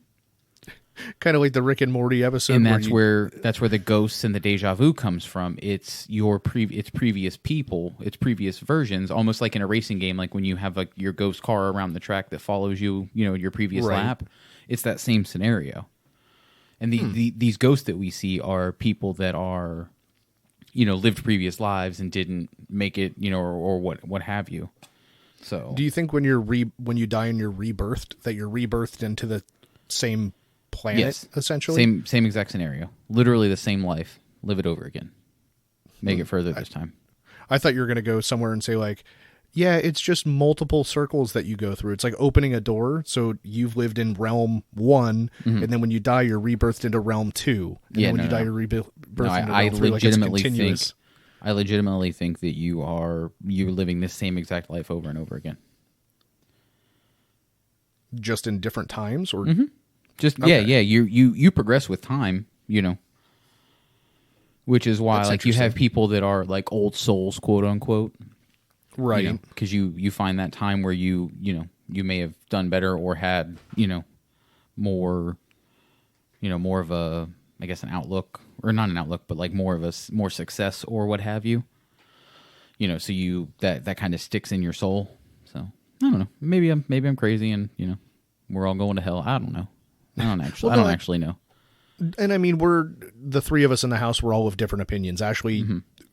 Kind of like the Rick and Morty episode. And that's where the ghosts and the deja vu comes from. It's it's previous people, it's previous versions, almost like in a racing game, like when you have your ghost car around the track that follows you, your previous lap. It's that same scenario. And these ghosts that we see are people that are, lived previous lives and didn't make it, or what have you. So, do you think when you die and you're rebirthed, that you're rebirthed into the same planet, yes, essentially? Same exact scenario. Literally the same life. Live it over again. Make it further this time. I thought you were going to go somewhere and say like, yeah, it's just multiple circles that you go through. It's like opening a door. So you've lived in realm 1, and then when you die, you're rebirthed into realm 2. And then when you die, you're rebirthed into realm 3. Like it's continuous. I legitimately think that you're living this same exact life over and over again. Just in different times, or just okay. yeah. You progress with time, which is why like you have people that are like old souls, quote unquote. Right. Because you find that time where you may have done better or had, more of a, I guess, an outlook, or not an outlook, but like more success or what have you. So that kind of sticks in your soul. So I don't know. Maybe I'm crazy and, we're all going to hell. I don't know. I don't actually know. And I mean, we're the three of us in the house. We're all of different opinions. Ashley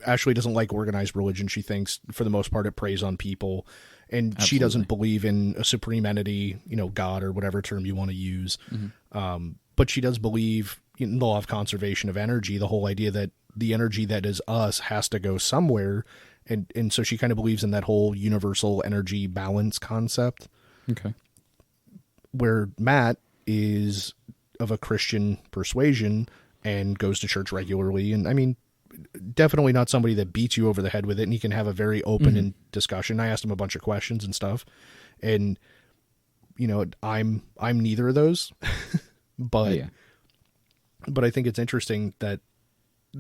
doesn't like organized religion. She thinks, for the most part, it preys on people, and Absolutely. She doesn't believe in a supreme entity, God or whatever term you want to use. But she does believe in the law of conservation of energy. The whole idea that the energy that is us has to go somewhere, and so she kind of believes in that whole universal energy balance concept. Okay. Where Matt is of a Christian persuasion and goes to church regularly. And I mean, definitely not somebody that beats you over the head with it. And he can have a very open and discussion. I asked him a bunch of questions and stuff, and I'm neither of those, but I think it's interesting that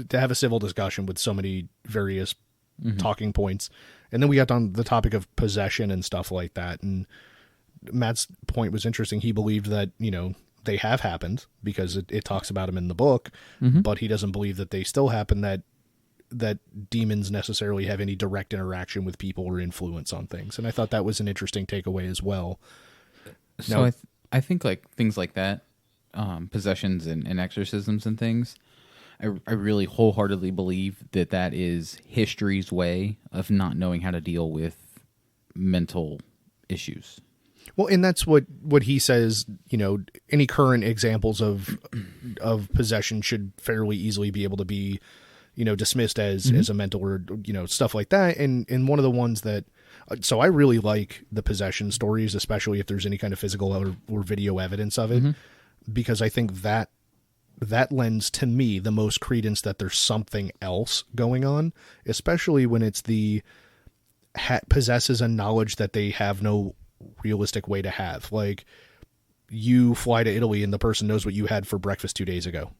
to have a civil discussion with so many various talking points. And then we got on the topic of possession and stuff like that. And Matt's point was interesting. He believed that, they have happened because it talks about them in the book, but he doesn't believe that they still happen, that demons necessarily have any direct interaction with people or influence on things. And I thought that was an interesting takeaway as well. So now, I think like things like that, possessions and exorcisms and things, I really wholeheartedly believe that is history's way of not knowing how to deal with mental issues. Well, and that's what he says, any current examples of possession should fairly easily be able to be, dismissed as a mental or, stuff like that. And one of the ones that, so I really like the possession stories, especially if there's any kind of physical or video evidence of it, because I think that lends to me the most credence that there's something else going on, especially when it's possesses a knowledge that they have no realistic way to have. Like, you fly to Italy and the person knows what you had for breakfast 2 days ago.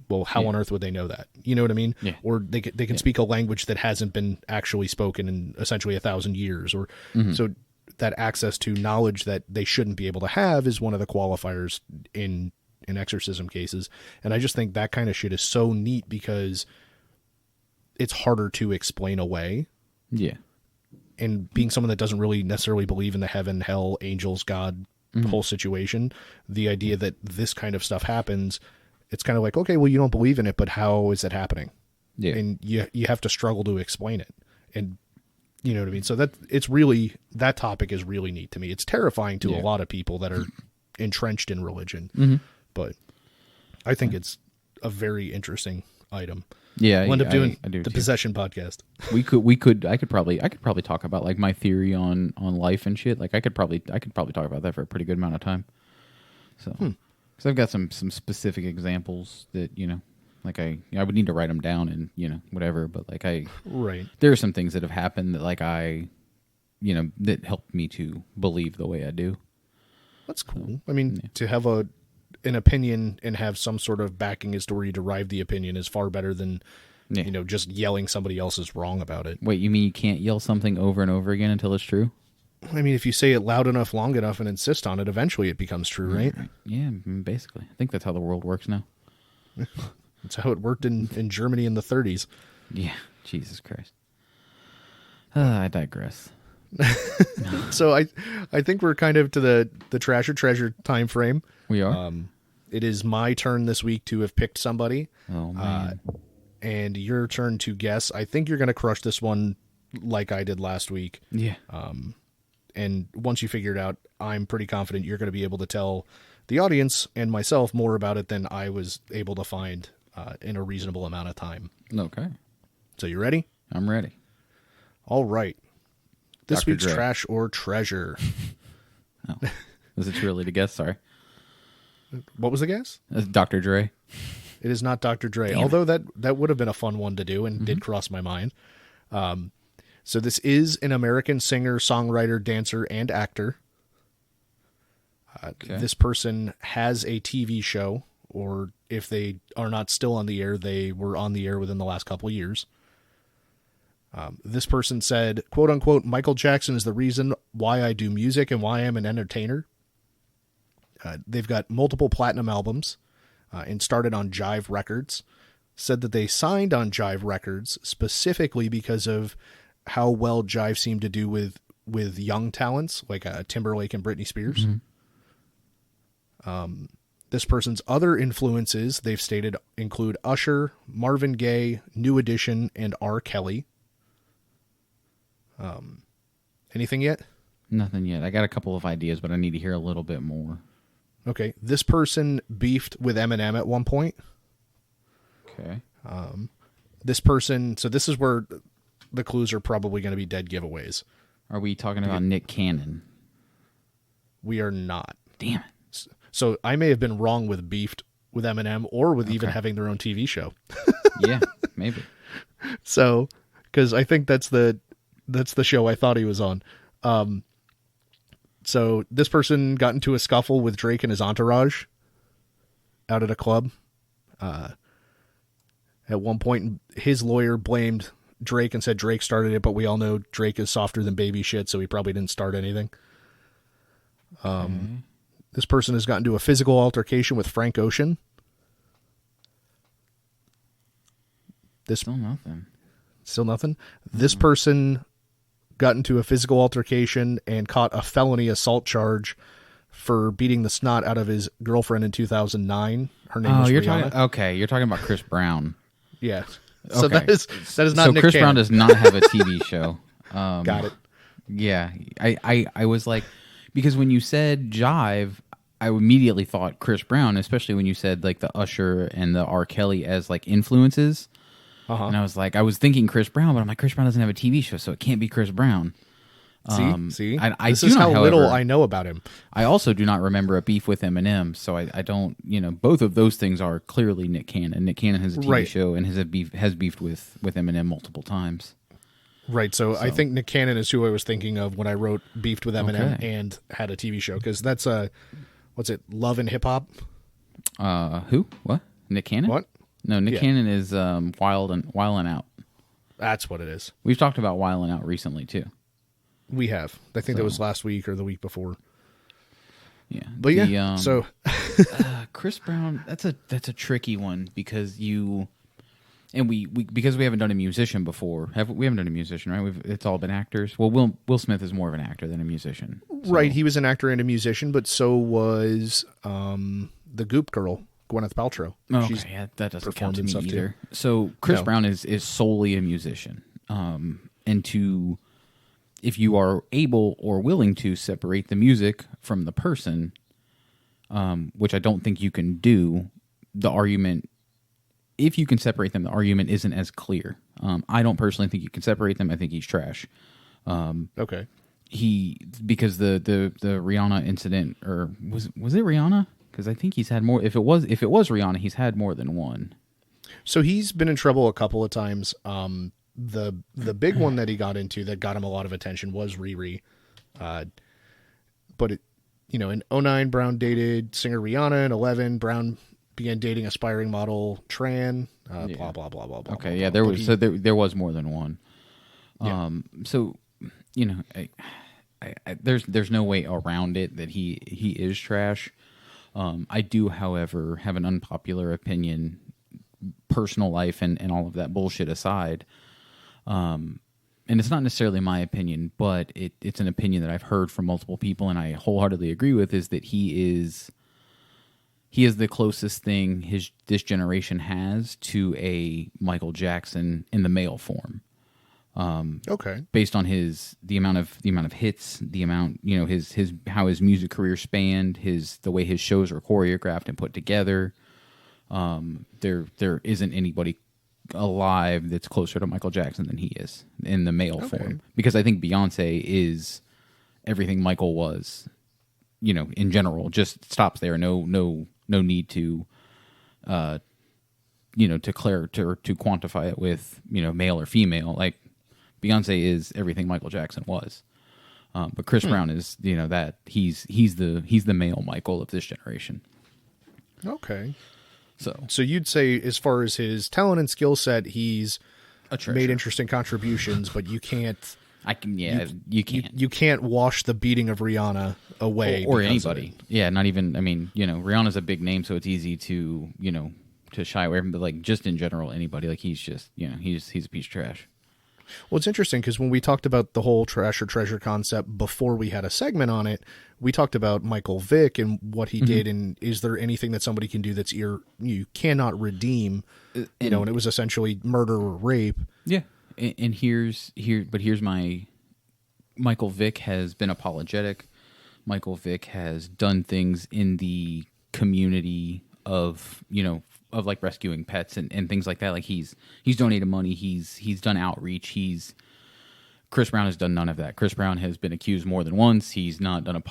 Well, how on earth would they know that? You know what I mean? Yeah. Or they can speak a language that hasn't been actually spoken in essentially 1,000 years. Or so that access to knowledge that they shouldn't be able to have is one of the qualifiers in exorcism cases. And I just think that kind of shit is so neat because it's harder to explain away. Yeah. And being someone that doesn't really necessarily believe in the heaven, hell, angels, God, whole situation, the idea that this kind of stuff happens, it's kind of like, okay, well, you don't believe in it, but how is it happening? Yeah. And you have to struggle to explain it. And you know what I mean? So that topic is really neat to me. It's terrifying to a lot of people that are entrenched in religion, but I think it's a very interesting item. Yeah, we'll end up doing I do the too. possession podcast. I could probably talk about like my theory on life and shit. Like I could probably talk about that for a pretty good amount of time. So, because I've got some specific examples that, you know, like I would need to write them down and, you know, whatever. But like there are some things that have happened that like you know, that helped me to believe the way I do. That's cool. I mean, to have an opinion and have some sort of backing as to where you derive the opinion is far better than, you know, just yelling somebody else is wrong about it. Wait, you mean you can't yell something over and over again until it's true? I mean, if you say it loud enough, long enough, and insist on it, eventually it becomes true, right? Yeah, basically. I think that's how the world works now. That's how it worked in Germany in the 30s. Yeah, Jesus Christ. I digress. So I think we're kind of to the trash or treasure time frame. We are. It is my turn this week to have picked somebody. Oh man. And your turn to guess. I think you're going to crush this one like I did last week. Yeah. And once you figure it out, I'm pretty confident you're going to be able to tell the audience and myself more about it than I was able to find in a reasonable amount of time. Okay. So you ready? I'm ready. All right. This Dr. week's Dre. trash or treasure. Oh. Was it too early to guess? Sorry. What was the guess? Dr. Dre. It is not Dr. Dre, Damn although that would have been a fun one to do and did cross my mind. So this is an American singer, songwriter, dancer, and actor. Okay. This person has a TV show, or if they are not still on the air, they were on the air within the last couple of years. This person said, quote unquote, Michael Jackson is the reason why I do music and why I'm an entertainer. They've got multiple platinum albums and started on Jive Records. Said that they signed on Jive Records specifically because of how well Jive seemed to do with young talents like Timberlake and Britney Spears. This person's other influences, they've stated, include Usher, Marvin Gaye, New Edition, and R. Kelly. Anything yet? Nothing yet. I got a couple of ideas, but I need to hear a little bit more. Okay. This person beefed with Eminem at one point. Okay. This person, so this is where the clues are probably going to be dead giveaways. Are we talking about Nick Cannon? We are not. Damn it. So I may have been wrong with beefed with Eminem or with even having their own TV show. Yeah, maybe. So, because I think that's the show I thought he was on. So this person got into a scuffle with Drake and his entourage out at a club. At one point, his lawyer blamed Drake and said Drake started it, but we all know Drake is softer than baby shit, so he probably didn't start anything. This person has gotten into a physical altercation with Frank Ocean. Still nothing. Still nothing? This person got into a physical altercation and caught a felony assault charge for beating the snot out of his girlfriend in 2009. Her name was Rihanna. You're talking about Chris Brown. Yeah. So Okay. that is not So Nick Chris Cannon. Brown does not have a TV show. Got it. Yeah. I was like, because when you said Jive, I immediately thought Chris Brown, especially when you said like the Usher and the R. Kelly as like influences. And I was like, I was thinking Chris Brown, but I'm like, Chris Brown doesn't have a TV show, so it can't be Chris Brown. See? I this do is not, how however, little I know about him. I also do not remember a beef with Eminem, so I don't, both of those things are clearly Nick Cannon. Nick Cannon has a TV show and has beefed with Eminem multiple times. Right, so I think Nick Cannon is who I was thinking of when I wrote beefed with Eminem and had a TV show, because that's what's it, Love and Hip Hop? Who? What? Nick Cannon? What? No, Nick Yeah. Cannon is Wildin' Out. That's what it is. We've talked about Wildin' Out recently too. We have. I think So- that was last week or the week before. Yeah, But yeah, so Chris Brown, that's a tricky one because we because we haven't done a musician before. We haven't done a musician, right? It's all been actors. Well, Will Smith is more of an actor than a musician. So. right, he was an actor and a musician, but so was the Goop girl, Gwyneth Paltrow. Okay, She's yeah, that doesn't performed count to and me stuff, either. too. So Chris No. Brown is solely a musician. If you are able or willing to separate the music from the person, which I don't think you can do, the argument, if you can separate them, the argument isn't as clear. I don't personally think you can separate them. I think he's trash. okay. Because the Rihanna incident, or was it Rihanna? Because I think he's had more. If it was Rihanna, he's had more than one. So he's been in trouble a couple of times. The big one that he got into that got him a lot of attention was Riri. But in 2009, Brown dated singer Rihanna. In 2011, Brown began dating aspiring model Tran. Blah blah blah blah blah. Okay, blah, yeah, blah. there was more than one. Yeah. So there's no way around it that he is trash. I do, however, have an unpopular opinion, personal life and all of that bullshit aside. And it's not necessarily my opinion, but it's an opinion that I've heard from multiple people, and I wholeheartedly agree with, is that he is the closest thing this generation has to a Michael Jackson in the male form. Okay. Based on the amount of hits, the amount, his how his music career spanned, the way his shows are choreographed and put together. There isn't anybody alive that's closer to Michael Jackson than he is in the male form, because I think Beyonce is everything Michael was, in general. Just stops there. No need to to quantify it with male or female. Like Beyonce is everything Michael Jackson was, but Chris Brown is that he's the male Michael of this generation. Okay. So you'd say, as far as his talent and skill set, he's a treasure. made interesting contributions, but you can't. You can't. You can't wash the beating of Rihanna away, or because of anybody. it. Yeah, not even. I mean, Rihanna's a big name, so it's easy to to shy away from. But like, just in general, anybody, like, he's just he's a piece of trash. Well, it's interesting because when we talked about the whole trash or treasure concept before we had a segment on it, we talked about Michael Vick and what he did, and is there anything that somebody can do that's you cannot redeem, and it was essentially murder or rape. Yeah, and here's my Michael Vick has been apologetic. Michael Vick has done things in the community of like rescuing pets and things like that. Like he's donated money. He's done outreach. Chris Brown has done none of that. Chris Brown has been accused more than once. He's not done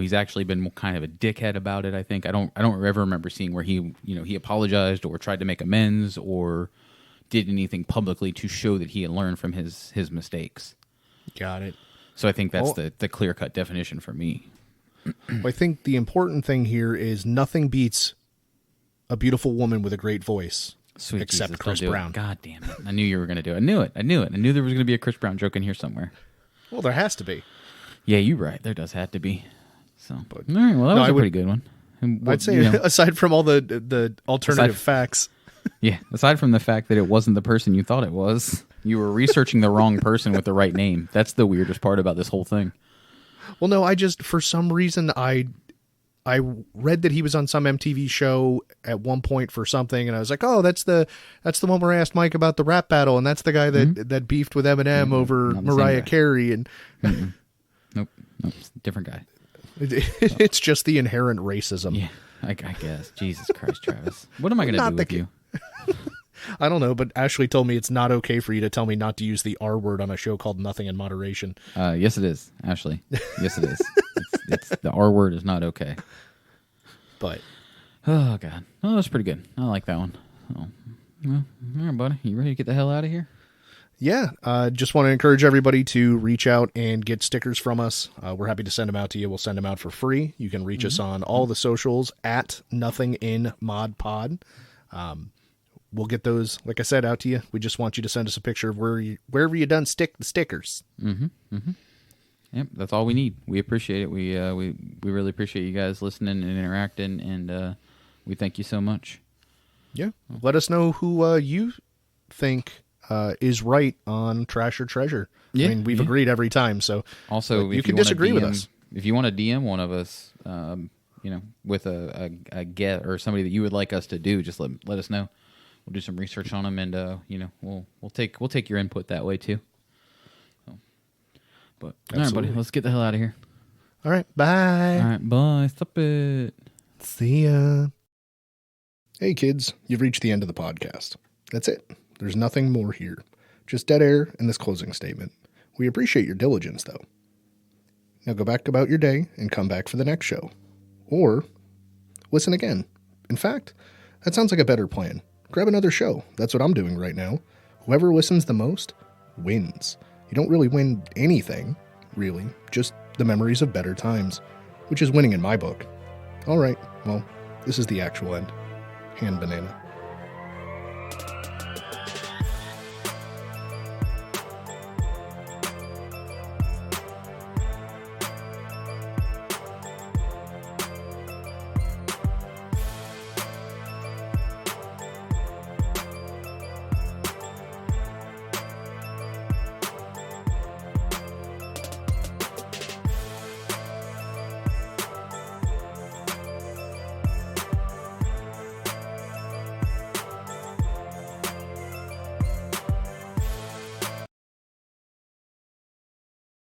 he's actually been kind of a dickhead about it. I think I don't ever remember seeing where he apologized or tried to make amends or did anything publicly to show that he had learned from his mistakes. Got it. So I think that's the clear-cut definition for me. I think the important thing here is nothing beats a beautiful woman with a great voice. Sweet except Jesus, Chris don't do Brown. It. God damn it. I knew you were going to do it. I knew it. I knew there was going to be a Chris Brown joke in here somewhere. Well, there has to be. Yeah, you're right. There does have to be. So, But, all right, well, that was a pretty good one. And I'd say, aside from all the alternative facts. Yeah, aside from the fact that it wasn't the person you thought it was, you were researching the wrong person with the right name. That's the weirdest part about this whole thing. Well, no, for some reason, I read that he was on some MTV show at one point for something, and I was like, "Oh, that's the one where I asked Mike about the rap battle, and that's the guy that beefed with Eminem over Mariah Carey." And Nope, it's a different guy. It's just the inherent racism. Yeah, I guess. Jesus Christ, Travis, what am I going to do with you? I don't know, but Ashley told me it's not okay for you to tell me not to use the R word on a show called Nothing in Moderation. Yes, it is, Ashley. Yes, it is. It's the R word is not okay. But oh god, oh, that's pretty good. I like that one. Oh, well, all right, buddy, you ready to get the hell out of here? yeah, just want to encourage everybody to reach out and get stickers from us. We're happy to send them out to you. We'll send them out for free. You can reach us on all the socials at Nothing in Mod Pod. we'll get those, like I said, out to you. We just want you to send us a picture of wherever you done stick the stickers. Yep, that's all we need. We appreciate it. We really appreciate you guys listening and interacting, and we thank you so much. Yeah. Let us know who you think is right on Trash or Treasure. Yeah, I mean, we've agreed every time, so also you can disagree with us. If you want to DM one of us, with a get or somebody that you would like us to do, just let us know. We'll do some research on them, and we'll take your input that way too. So, but all right, buddy, let's get the hell out of here. All right, bye. All right, bye. Stop it. See ya. Hey kids, you've reached the end of the podcast. That's it. There's nothing more here. Just dead air and this closing statement. We appreciate your diligence, though. Now go back about your day and come back for the next show. Or listen again. In fact, that sounds like a better plan. Grab another show. That's what I'm doing right now. Whoever listens the most wins. You don't really win anything, really. Just the memories of better times, which is winning in my book. All right, well, this is the actual end. Hand banana.